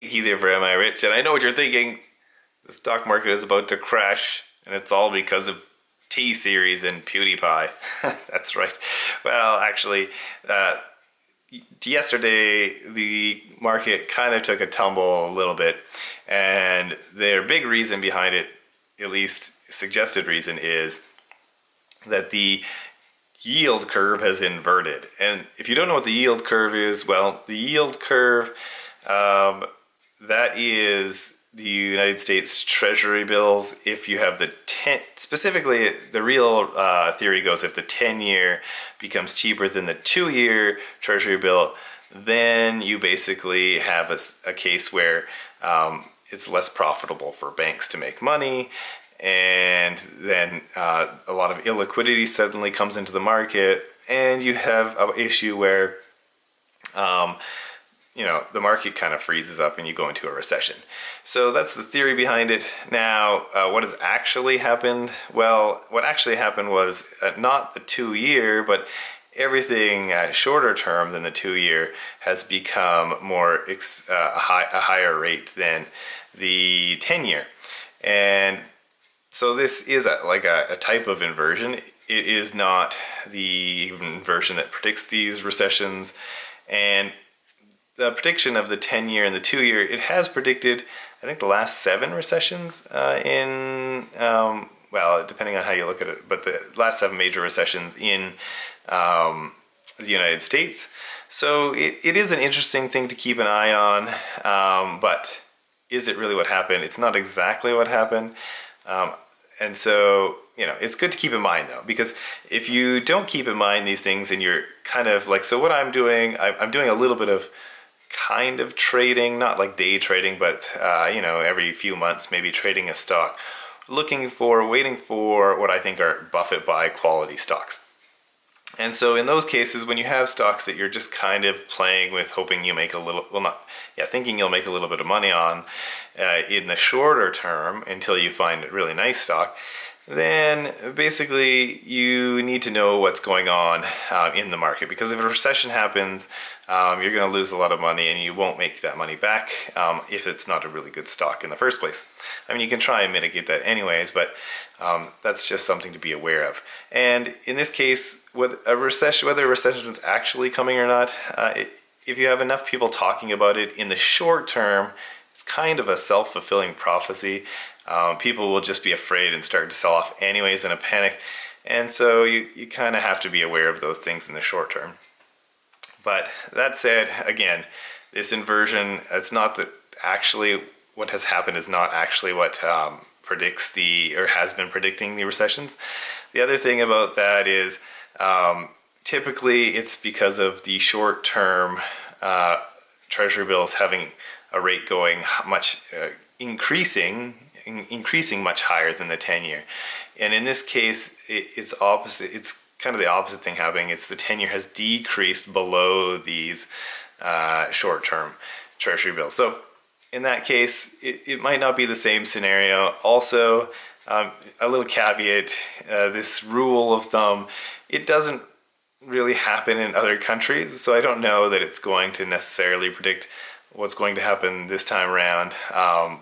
Either for Am I Rich? And I know what you're thinking. The stock market is about to crash, and it's all because of T-Series and PewDiePie. That's right. Well, actually, yesterday the market kind of took a tumble a little bit, and their big reason behind it, at least suggested reason, is that the yield curve has inverted. And if you don't know what the yield curve is, well, the yield curve, that is the United States Treasury bills. If you have the 10, specifically the real theory goes, if the 10-year becomes cheaper than the 2-year Treasury bill, then you basically have a case where it's less profitable for banks to make money, and then a lot of illiquidity suddenly comes into the market, and you have an issue where the market kind of freezes up and you go into a recession. So that's the theory behind it. Now, what has actually happened? Well, what actually happened was not the 2-year, but everything shorter term than the 2-year has become more a higher rate than the 10-year. And so this is a type of inversion. It is not the inversion that predicts these recessions. And the prediction of the 10-year and the 2-year, it has predicted, I think, the last 7 recessions well, depending on how you look at it, but the last 7 major recessions in the United States. So it is an interesting thing to keep an eye on, but is it really what happened? It's not exactly what happened. And so, it's good to keep in mind, though, because if you don't keep in mind these things and you're kind of like, so what I'm doing a little bit of kind of trading, not like day trading, but every few months maybe trading a stock, waiting for what I think are Buffett buy quality stocks. And so in those cases, when you have stocks that you're just kind of playing with, hoping you make thinking you'll make a little bit of money on in the shorter term until you find a really nice stock, then basically you need to know what's going on in the market, because if a recession happens, you're going to lose a lot of money and you won't make that money back if it's not a really good stock in the first place. I mean, you can try and mitigate that anyways, but that's just something to be aware of. And in this case, whether a recession is actually coming or not, if you have enough people talking about it in the short term, it's kind of a self-fulfilling prophecy. People will just be afraid and start to sell off anyways in a panic. And so you kind of have to be aware of those things in the short term. But that said, again, this inversion, it's not that actually what has happened is not actually what predicts has been predicting the recessions. The other thing about that is typically it's because of the short-term Treasury bills having a rate going much increasing much higher than the 10-year. And in this case, it's opposite. It's kind of the opposite thing happening. It's the 10-year has decreased below these short-term Treasury bills. So in that case, it might not be the same scenario. Also, a little caveat, this rule of thumb, it doesn't really happen in other countries, so I don't know that it's going to necessarily predict what's going to happen this time around,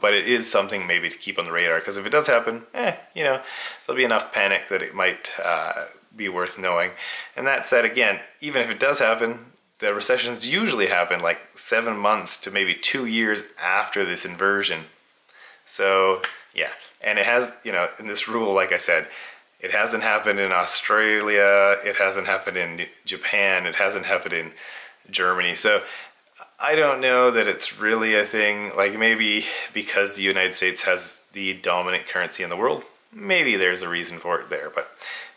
but it is something maybe to keep on the radar, because if it does happen, there'll be enough panic that it might be worth knowing. And that said, again, even if it does happen, the recessions usually happen like 7 months to maybe 2 years after this inversion. So yeah, and it has, in this rule, like I said, it hasn't happened in Australia, it hasn't happened in Japan, it hasn't happened in Germany. So I don't know that it's really a thing. Like, maybe because the United States has the dominant currency in the world, maybe there's a reason for it there, but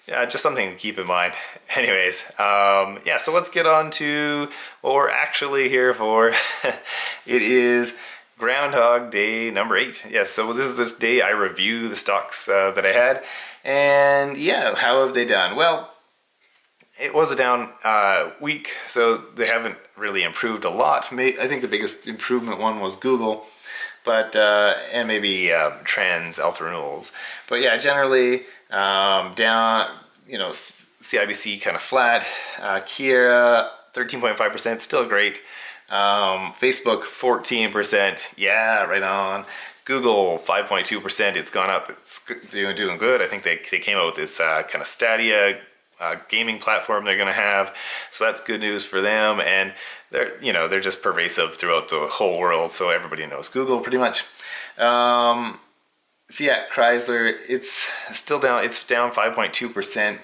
yeah, just something to keep in mind. Anyways, so let's get on to what we're actually here for. It is Groundhog Day number 8. Yes, so this is this day I review the stocks that I had, and yeah, how have they done? Well, it was a down week, so they haven't really improved a lot. I think the biggest improvement one was Google, but and maybe Trends, Alta Renewals. But yeah, generally down. CIBC kind of flat. Kira 13.5%, still great. Facebook 14%, yeah, right on. Google 5.2%, it's gone up, it's doing good. I think they came out with this kind of Stadia gaming platform they're going to have, so that's good news for them. And they're just pervasive throughout the whole world, so everybody knows Google pretty much. Fiat Chrysler, it's still down. It's down 5.2%.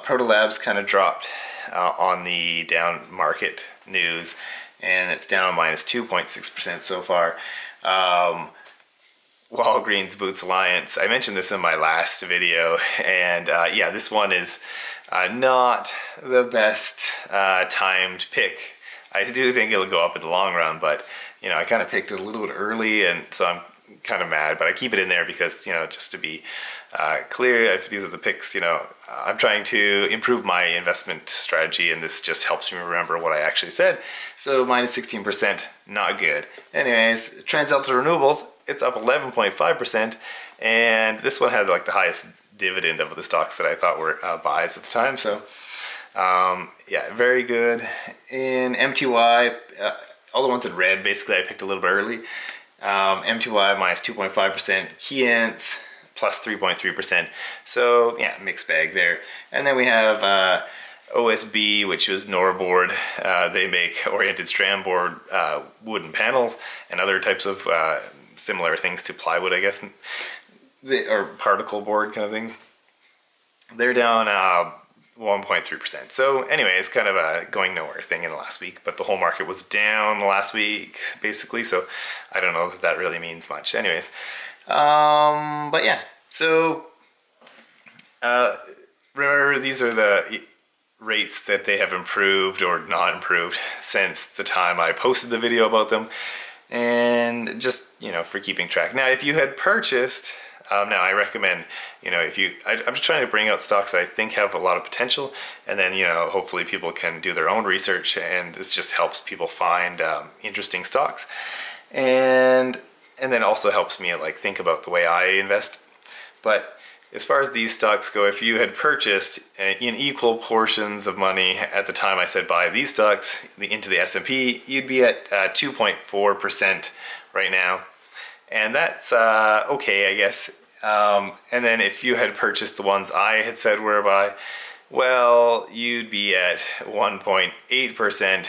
Proto Labs kind of dropped on the down market news, and it's down minus 2.6% so far. Walgreens Boots Alliance, I mentioned this in my last video, and yeah, this one is not the best timed pick. I do think it'll go up in the long run, but I kind of picked it a little bit early, and so I'm kind of mad, but I keep it in there because just to be clear, if these are the picks, I'm trying to improve my investment strategy, and this just helps me remember what I actually said. So minus 16%, not good. Anyways, TransAlta Renewables, it's up 11.5%, and this one had like the highest dividend of the stocks that I thought were buys at the time. So yeah, very good. In MTY, all the ones in red, basically I picked a little bit early. MTY minus 2.5%, Keyence plus 3.3%. So yeah, mixed bag there. And then we have OSB, which is Norboard. They make oriented strand board wooden panels and other types of similar things to plywood, I guess, or particle board kind of things. They're down 1.3%. So anyways, kind of a going nowhere thing in the last week, but the whole market was down the last week basically, so I don't know if that really means much. Anyways, but yeah, so remember, these are the rates that they have improved or not improved since the time I posted the video about them, and just for keeping track. Now if you had purchased, now I recommend, I'm just trying to bring out stocks that I think have a lot of potential, and then, hopefully people can do their own research, and this just helps people find interesting stocks. And then also helps me think about the way I invest. But as far as these stocks go, if you had purchased in equal portions of money at the time I said buy these stocks into the S&P, you'd be at 2.4% right now. And that's okay, I guess. And then if you had purchased the ones I had said were buy, well, you'd be at 1.8%.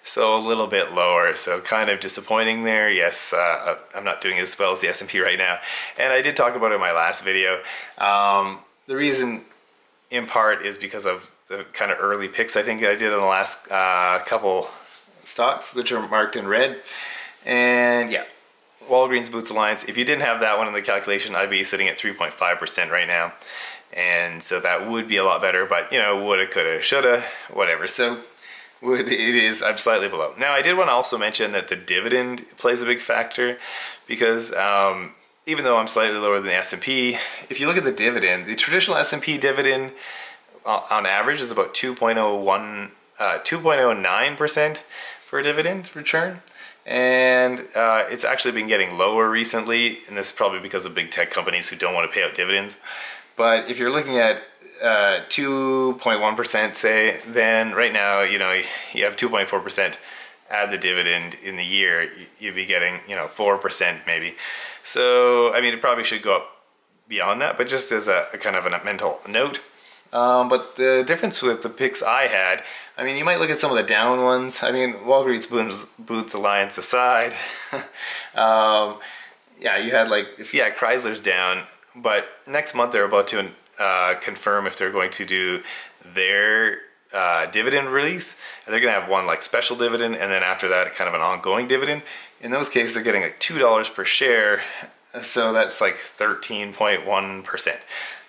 So a little bit lower. So kind of disappointing there. Yes, I'm not doing as well as the S&P right now. And I did talk about it in my last video. The reason, in part, is because of the kind of early picks I think I did on the last couple stocks, which are marked in red. And yeah. Walgreens Boots Alliance, if you didn't have that one in the calculation, I'd be sitting at 3.5% right now. And so that would be a lot better, but woulda, coulda, shoulda, whatever. So I'm slightly below. Now I did want to also mention that the dividend plays a big factor, because even though I'm slightly lower than the S&P, if you look at the dividend, the traditional S&P dividend on average is about 2.09% for a dividend return. And it's actually been getting lower recently, and this is probably because of big tech companies who don't want to pay out dividends. But if you're looking at 2.1%, say, then right now, you have 2.4%, add the dividend in the year, you'd be getting, 4% maybe. So, I mean, it probably should go up beyond that, but just as a kind of a mental note. But the difference with the picks I had, I mean, you might look at some of the down ones. I mean, Walgreens Boots Alliance aside, yeah, you had Fiat Chrysler's down, but next month they're about to confirm if they're going to do their dividend release, and they're going to have one special dividend, and then after that kind of an ongoing dividend. In those cases, they're getting $2 per share, so that's 13.1%.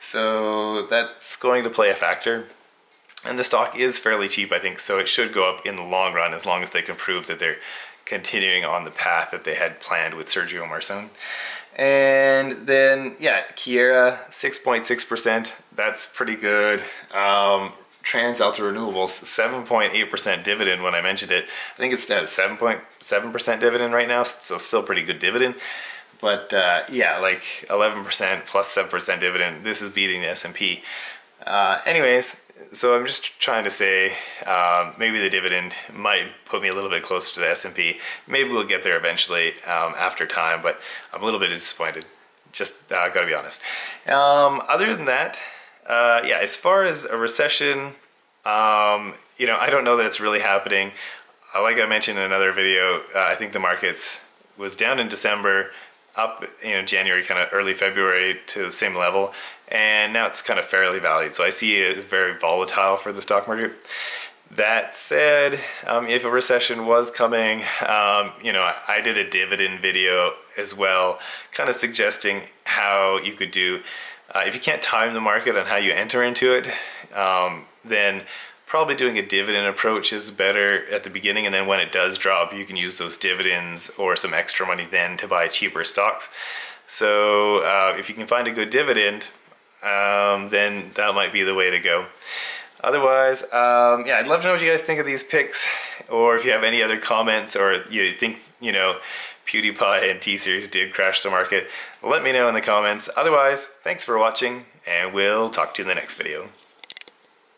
So that's going to play a factor. And the stock is fairly cheap, I think, so it should go up in the long run as long as they can prove that they're continuing on the path that they had planned with Sergio Marson. And then, yeah, Kiera, 6.6%. That's pretty good. TransAlta Renewables, 7.8% dividend when I mentioned it. I think it's at 7.7% dividend right now, so still pretty good dividend. But yeah, 11% plus 7% dividend. This is beating the S&P. Anyways, So I'm just trying to say maybe the dividend might put me a little bit closer to the S&P. Maybe we'll get there eventually after time, but I'm a little bit disappointed. Just gotta be honest. Other than that, yeah, as far as a recession, you know, I don't know that it's really happening. Like I mentioned in another video, I think the markets was down in December, up, you know, January, kind of early February to the same level, and now it's kind of fairly valued. So I see it as very volatile for the stock market. That said, if a recession was coming, you know, I did a dividend video as well, kind of suggesting how you could do, if you can't time the market on how you enter into it, then probably doing a dividend approach is better at the beginning, and then when it does drop, you can use those dividends or some extra money then to buy cheaper stocks. So if you can find a good dividend, then that might be the way to go. Otherwise, yeah, I'd love to know what you guys think of these picks, or if you have any other comments, or you think, you know, PewDiePie and T-Series did crash the market. Let me know in the comments. Otherwise, thanks for watching, and we'll talk to you in the next video.